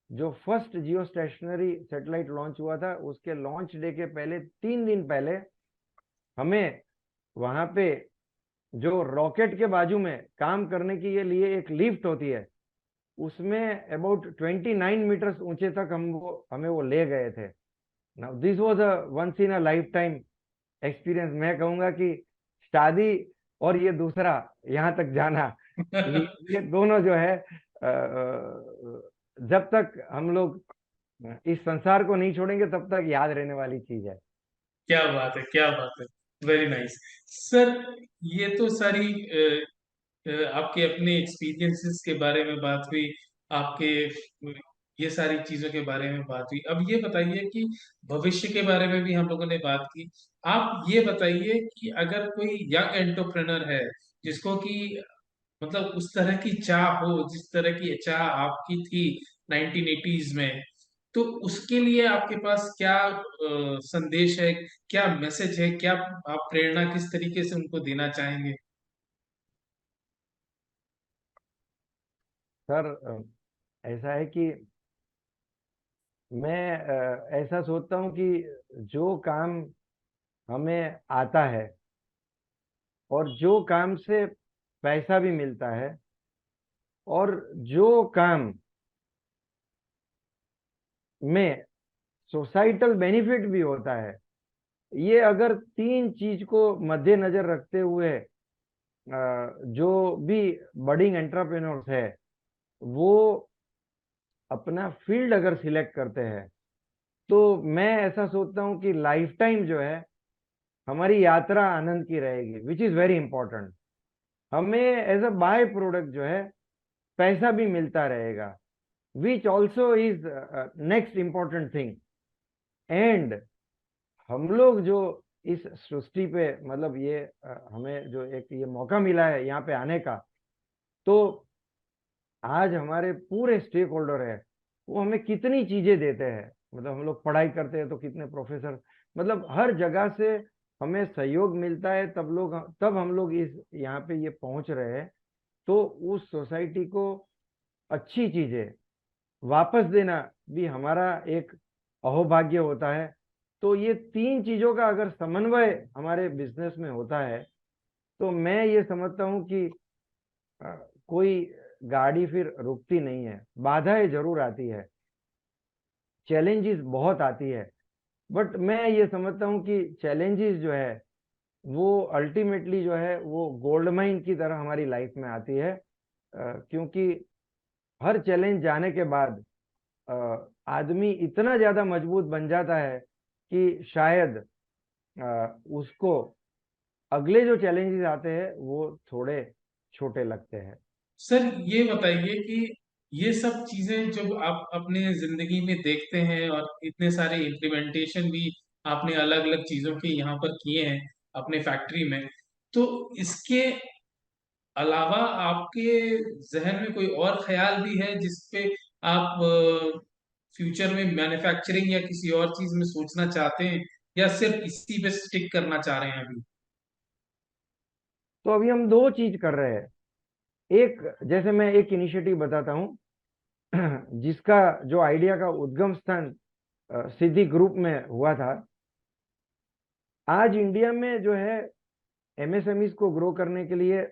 जो फर्स्ट जियो स्टेशनरी सैटेलाइट लॉन्च हुआ था उसके लॉन्च डे के पहले 3 दिन पहले हमें वहां पे जो रॉकेट के बाजू में काम करने के लिए एक लिफ्ट होती है, उसमें अबाउट 29 मीटर्स ऊंचे तक हमें वो ले गए थे। Now this was a once in a lifetime experience. मैं कहूंगा कि शादी और ये दूसरा यहाँ तक जाना, ये दोनों जो है जब तक हम लोग इस संसार को नहीं छोड़ेंगे तब तक याद रहने वाली चीज है। क्या बात है, क्या बात है। Very nice. सर ये तो सारी आपके अपने एक्सपीरियंसेस के बारे में बात हुई, आपके ये सारी चीजों के बारे में बात हुई। अब ये बताइए कि भविष्य के बारे में भी हम लोगों ने बात की। आप ये बताइए कि अगर कोई यंग एंटरप्रेनर है जिसको कि मतलब उस तरह की चाह हो जिस तरह की चाह आपकी थी 1980s में, तो उसके लिए आपके पास क्या संदेश है, क्या मैसेज है, क्या आप प्रेरणा किस तरीके से उनको देना चाहेंगे? सर ऐसा है कि मैं ऐसा सोचता हूँ कि जो काम हमें आता है और जो काम से पैसा भी मिलता है और जो काम में सोसाइटल बेनिफिट भी होता है, ये अगर तीन चीज को मद्देनजर रखते हुए जो भी बडिंग एंटरप्रेन्योर्स है वो अपना फील्ड अगर सिलेक्ट करते हैं, तो मैं ऐसा सोचता हूँ कि लाइफ टाइम जो है हमारी यात्रा आनंद की रहेगी, विच इज वेरी इंपॉर्टेंट। हमें एज अ बाय प्रोडक्ट जो है पैसा भी मिलता रहेगा, which also is next important thing. And हम लोग जो इस सृष्टि पे मतलब ये हमें जो एक ये मौका मिला है यहाँ पे आने का, तो आज हमारे पूरे स्टेक होल्डर है वो हमें कितनी चीजें देते हैं। मतलब हम लोग पढ़ाई करते हैं तो कितने प्रोफेसर, मतलब हर जगह से हमें सहयोग मिलता है, तब हम लोग इस यहाँ पे ये पहुंच रहे हैं। तो उस सोसाइटी को अच्छी चीजें वापस देना भी हमारा एक अहोभाग्य होता है। तो ये तीन चीजों का अगर समन्वय हमारे बिजनेस में होता है, तो मैं ये समझता हूँ कि अ, कोई गाड़ी फिर रुकती नहीं है। बाधाएं जरूर आती है, चैलेंजेस बहुत आती है, बट मैं ये समझता हूँ कि चैलेंजेस जो है वो अल्टीमेटली जो है वो गोल्ड माइन की तरह हमारी लाइफ में आती है। क्योंकि हर चैलेंज जाने के बाद आदमी इतना ज्यादा मजबूत बन जाता है कि शायद उसको अगले जो चैलेंजेस आते हैं वो थोड़े छोटे लगते हैं। सर ये बताइए कि ये सब चीजें जब आप अपने जिंदगी में देखते हैं और इतने सारे इम्प्लीमेंटेशन भी आपने अलग अलग चीजों के यहाँ पर किए हैं अपने फैक्ट्री में, तो इसके अलावा आपके जहन में कोई और ख्याल भी है जिस पे आप फ्यूचर में मैन्युफैक्चरिंग या किसी और चीज में सोचना चाहते हैं, या सिर्फ इसी पे स्टिक करना चाह रहे हैं अभी? तो अभी हम दो चीज कर रहे हैं। एक, जैसे मैं एक इनिशिएटिव बताता हूँ जिसका जो आइडिया का उद्गम स्थान सिद्धि ग्रुप में हुआ था। आज इंडिया में जो है एमएसएमईज को ग्रो करने के लिए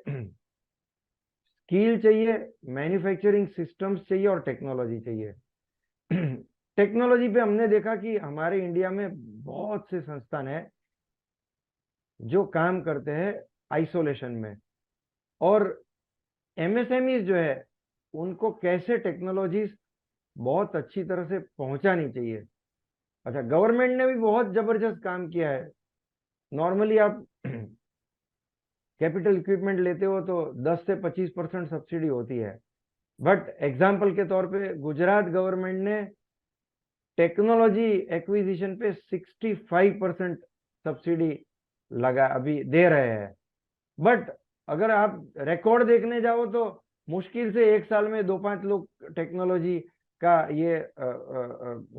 स्किल चाहिए, मैन्युफैक्चरिंग सिस्टम्स चाहिए और टेक्नोलॉजी चाहिए। टेक्नोलॉजी पे हमने देखा कि हमारे इंडिया में बहुत से संस्थान है जो काम करते हैं आइसोलेशन में, और एमएसएमईज जो है उनको कैसे टेक्नोलॉजीज बहुत अच्छी तरह से पहुंचानी चाहिए। अच्छा, गवर्नमेंट ने भी बहुत जबरदस्त काम किया है। नॉर्मली आप कैपिटल इक्विपमेंट लेते हो तो 10 से 25% सब्सिडी होती है, बट एग्जाम्पल के तौर पे गुजरात गवर्नमेंट ने टेक्नोलॉजी एक्विजिशन पे 65% सब्सिडी लगा अभी दे रहे हैं। बट अगर आप रिकॉर्ड देखने जाओ तो मुश्किल से एक साल में दो पांच लोग टेक्नोलॉजी का ये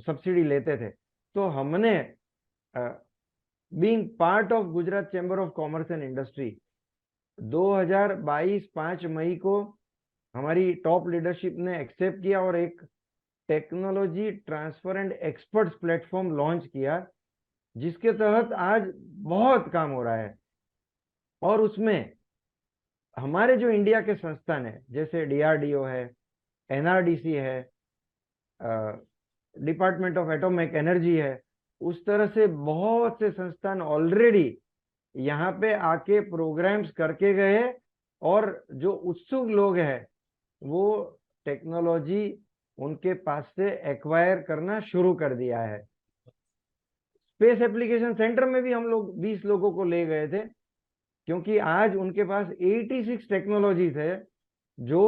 सब्सिडी लेते थे। तो हमने being part of Gujarat chamber of commerce and industry, 2022 5 मई को हमारी टॉप लीडरशिप ने एक्सेप्ट किया और एक technology transfer and experts platform launch किया, जिसके तहत आज बहुत काम हो रहा है। और उसमें हमारे जो इंडिया के संस्थान है जैसे डीआरडीओ है, एनआरडीसी है, डिपार्टमेंट ऑफ एटॉमिक एनर्जी है, उस तरह से बहुत से संस्थान ऑलरेडी यहाँ पे आके प्रोग्राम्स करके गए। और जो उत्सुक लोग हैं वो टेक्नोलॉजी उनके पास से एक्वायर करना शुरू कर दिया है। स्पेस एप्लीकेशन सेंटर में भी हम लोग 20 लोगों को ले गए थे, क्योंकि आज उनके पास 86 टेक्नोलॉजीज है जो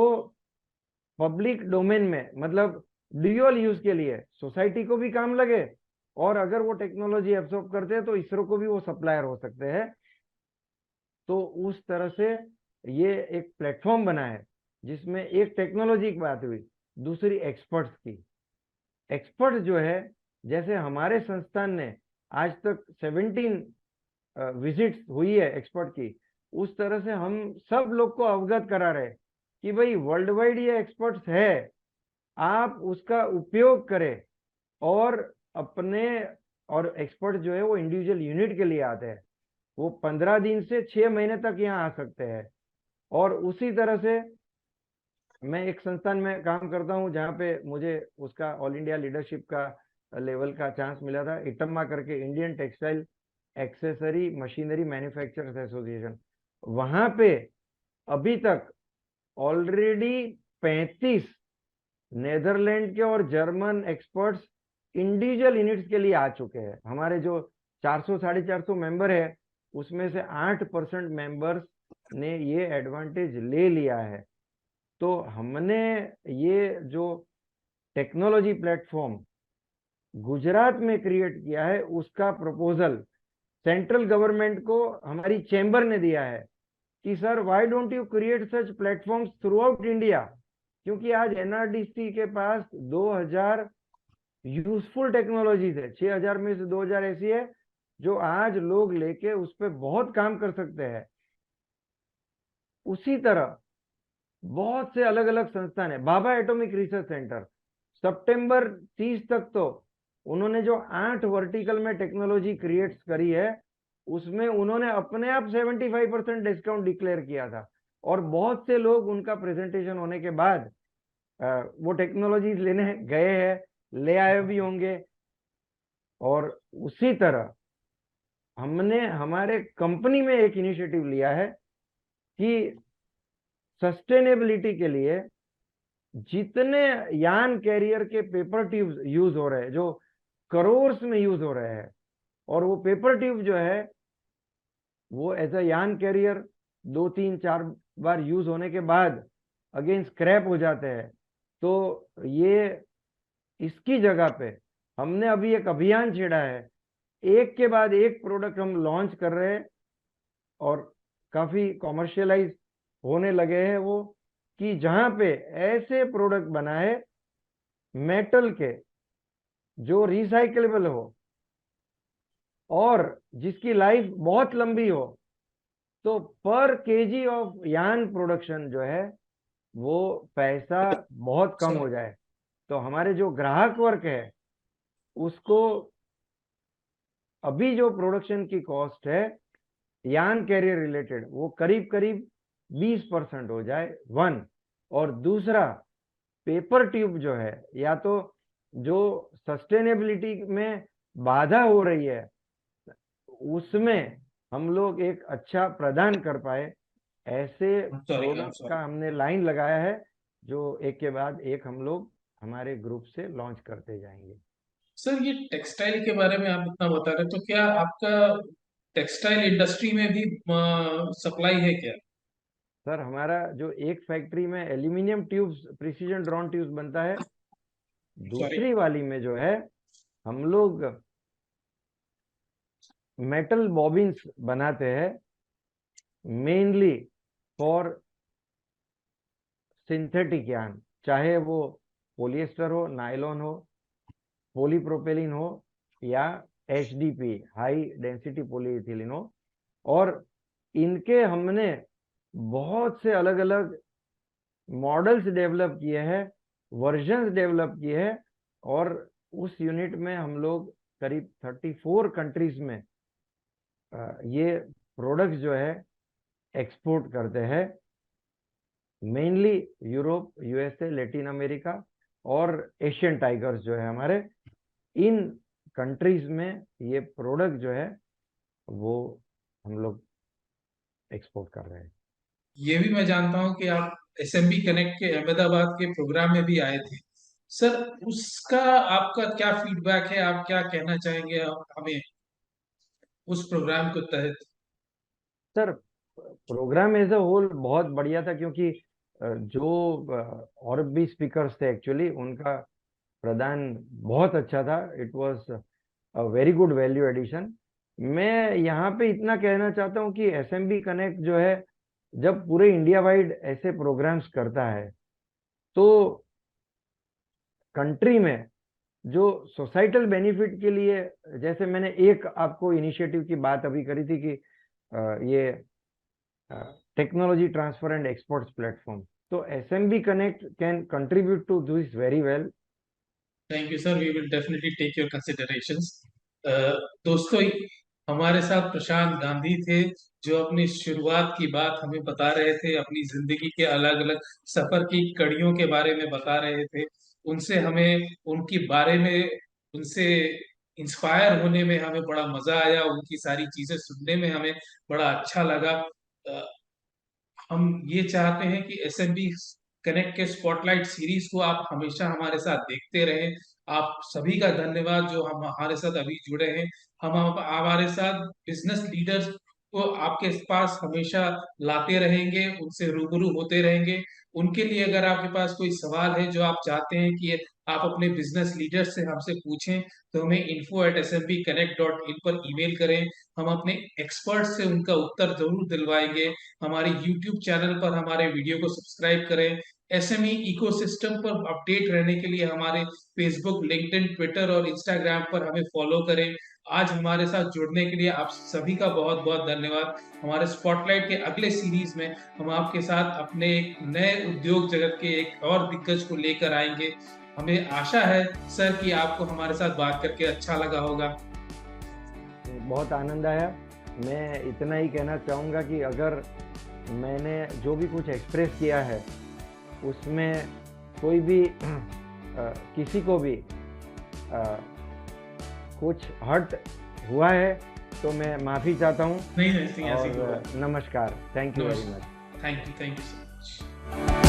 पब्लिक डोमेन में, मतलब ड्यूअल यूज के लिए सोसाइटी को भी काम लगे, और अगर वो टेक्नोलॉजी एब्सॉर्ब करते हैं तो इसरो को भी वो सप्लायर हो सकते हैं। तो उस तरह से ये एक प्लेटफॉर्म बना है जिसमें एक टेक्नोलॉजी की बात हुई, दूसरी एक्सपर्ट्स की। एक्सपर्ट जो है, जैसे हमारे संस्थान ने आज तक 17 विजिट्स हुई है एक्सपर्ट की, उस तरह से हम सब लोग को अवगत करा रहे कि भाई वर्ल्ड वाइड ये एक्सपर्ट्स है, आप उसका उपयोग करें। और अपने, और एक्सपर्ट जो है वो इंडिविजुअल यूनिट के लिए आते हैं, वो 15 दिन से 6 महीने तक यहाँ आ सकते हैं। और उसी तरह से मैं एक संस्थान में काम करता हूँ जहाँ पे मुझे उसका ऑल इंडिया लीडरशिप का लेवल का चांस मिला था, इटम्मा करके, Indian textile accessory machinery manufacturers association. वहां पे अभी तक ऑलरेडी 35 नेदरलैंड के और जर्मन एक्सपर्ट्स इंडिविजुअल यूनिट्स के लिए आ चुके हैं। हमारे जो 400 450 मेंबर है उसमें से 8% मेंबर्स ने ये एडवांटेज ले लिया है। तो हमने ये जो टेक्नोलॉजी प्लेटफॉर्म गुजरात में क्रिएट किया है उसका प्रपोजल सेंट्रल गवर्नमेंट को हमारी चेंबर ने दिया है कि sir why don't you create such platforms through out India, क्योंकि आज एनआरडीसी के पास 2000 यूजफुल टेक्नोलॉजीज है, 6000 में से 2000 ऐसी है जो आज लोग लेके उस पर बहुत काम कर सकते हैं। उसी तरह बहुत से अलग अलग संस्थान है, भाभा एटॉमिक रिसर्च सेंटर, सितंबर 30 तक तो उन्होंने जो 8 वर्टिकल में टेक्नोलॉजी क्रिएट करी है उसमें उन्होंने अपने आप 75% डिस्काउंट डिक्लेयर किया था। और बहुत से लोग उनका प्रेजेंटेशन होने के बाद वो टेक्नोलॉजीज लेने गए हैं, ले आए भी होंगे। और उसी तरह हमने हमारे कंपनी में एक इनिशिएटिव लिया है कि सस्टेनेबिलिटी के लिए जितने यान कैरियर के पेपर ट्यूब्स यूज हो रहे हैं, जो करोर्स में यूज हो रहे हैं, और वो पेपर ट्यूब जो है वो एज अ यान कैरियर 2 3 4 बार यूज होने के बाद अगेन स्क्रैप हो जाते हैं। तो ये इसकी जगह पे हमने अभी एक अभियान छेड़ा है, एक के बाद एक प्रोडक्ट हम लॉन्च कर रहे हैं और काफी कॉमर्शियलाइज होने लगे हैं वो, कि जहां पे ऐसे प्रोडक्ट बनाए मेटल के जो रिसाइकलेबल हो और जिसकी लाइफ बहुत लंबी हो। तो पर केजी ऑफ यान प्रोडक्शन जो है वो पैसा बहुत कम हो जाए। तो हमारे जो ग्राहक वर्ग है उसको अभी जो प्रोडक्शन की कॉस्ट है यान कैरियर रिलेटेड वो करीब करीब 20% हो जाए, वन। और दूसरा, पेपर ट्यूब जो है या तो जो सस्टेनेबिलिटी में बाधा हो रही है उसमें हम लोग एक अच्छा प्रदान कर पाए, ऐसे सॉरी प्रोडक्ट सॉरी। का हमने लाइन लगाया है जो एक के बाद एक हम लोग हमारे ग्रुप से लॉन्च करते जाएंगे। सर ये टेक्सटाइल के बारे में आप इतना बता रहे तो क्या आपका टेक्सटाइल इंडस्ट्री में भी सप्लाई है क्या? सर हमारा जो एक फैक्ट्री में aluminium tubes, precision drawn tubes बनता है, सॉरी। दूसरी वाली में जो है हम लोग मेटल बॉबिन्स बनाते हैं, मेनली फॉर सिंथेटिक यान, चाहे वो पोलिएस्टर हो, नायलॉन हो, पॉलीप्रोपेलिन हो, या एचडीपी हाई डेंसिटी पॉलीइथिलीन हो। और इनके हमने बहुत से अलग अलग मॉडल्स डेवलप किए हैं, वर्जन्स डेवलप किए हैं। और उस यूनिट में हम लोग करीब 34 कंट्रीज में ये प्रोडक्ट्स जो है एक्सपोर्ट करते हैं, mainly Europe, USA, Latin America और एशियन टाइगर्स जो है हमारे, इन कंट्रीज में ये प्रोडक्ट जो है वो हम लोग एक्सपोर्ट कर रहे हैं। ये भी मैं जानता हूँ कि आप एसएमबी कनेक्ट के अहमदाबाद के प्रोग्राम में भी आए थे। सर उसका आपका क्या फीडबैक है, आप क्या कहना चाहेंगे हमें उस प्रोग्राम के तहत? Sir program as a whole बहुत बढ़िया था, क्योंकि जो और भी स्पीकर्स थे एक्चुअली उनका प्रदान बहुत अच्छा था। It was a very good value addition. मैं यहाँ पे इतना कहना चाहता हूँ कि एसएमबी कनेक्ट जो है जब पूरे इंडिया वाइड ऐसे प्रोग्राम्स करता है तो कंट्री में जो सोसाइटल बेनिफिट के लिए, जैसे मैंने एक आपको इनिशिएटिव की बात अभी करी थी कि ये technology transfer and exports platform, तो SMB connect can contribute to this very well. Thank you sir, we will definitely take your considerations. दोस्तों, हमारे साथ प्रशांत गांधी थे, जो अपनी शुरुआत की बात हमें बता रहे थे, अपनी जिंदगी के अलग अलग सफर की कड़ियों के बारे में बता रहे थे। उनसे हमें उनकी बारे में उनसे इंस्पायर होने में हमें बड़ा मजा आया, उनकी सारी चीजें सुनने में हमें बड़ा अच्छा लगा। अ, हम ये चाहते हैं कि एसएमबी कनेक्ट के स्पॉटलाइट सीरीज को आप हमेशा हमारे साथ देखते रहें। आप सभी का धन्यवाद जो हम हमारे साथ अभी जुड़े हैं। हमारे साथ बिजनेस लीडर्स को आपके पास हमेशा लाते रहेंगे, उनसे रूबरू होते रहेंगे। उनके लिए अगर आपके पास कोई सवाल है जो आप चाहते हैं कि आप अपने बिजनेस लीडर से हमसे पूछें, तो हमें info@smbconnect.in पर ईमेल करें। हम अपने एक्सपर्ट से उनका उत्तर जरूर दिलवाएंगे। हमारे YouTube चैनल पर हमारे वीडियो को सब्सक्राइब करें। एसएमई इकोसिस्टम पर अपडेट रहने के लिए हमारे फेसबुक, लिंक्डइन, ट्विटर और इंस्टाग्राम पर हमें फॉलो करें। आज हमारे साथ जुड़ने के लिए आप सभी का बहुत बहुत धन्यवाद। हमारे स्पॉटलाइट के अगले सीरीज में हम आपके साथ अपने एक नए उद्योग जगत के एक और दिग्गज को लेकर आएंगे। हमें आशा है सर कि आपको हमारे साथ बात करके अच्छा लगा होगा। बहुत आनंद आया। मैं इतना ही कहना चाहूँगा कि अगर मैंने जो भी कुछ एक्सप्रेस किया है उसमें कोई भी किसी को भी कुछ हर्ट हुआ है तो मैं माफ़ी चाहता हूँ। नहीं नहीं, ऐसी कोई और बात नमस्कार, थैंक यू नहीं। Very much. Thank you so much.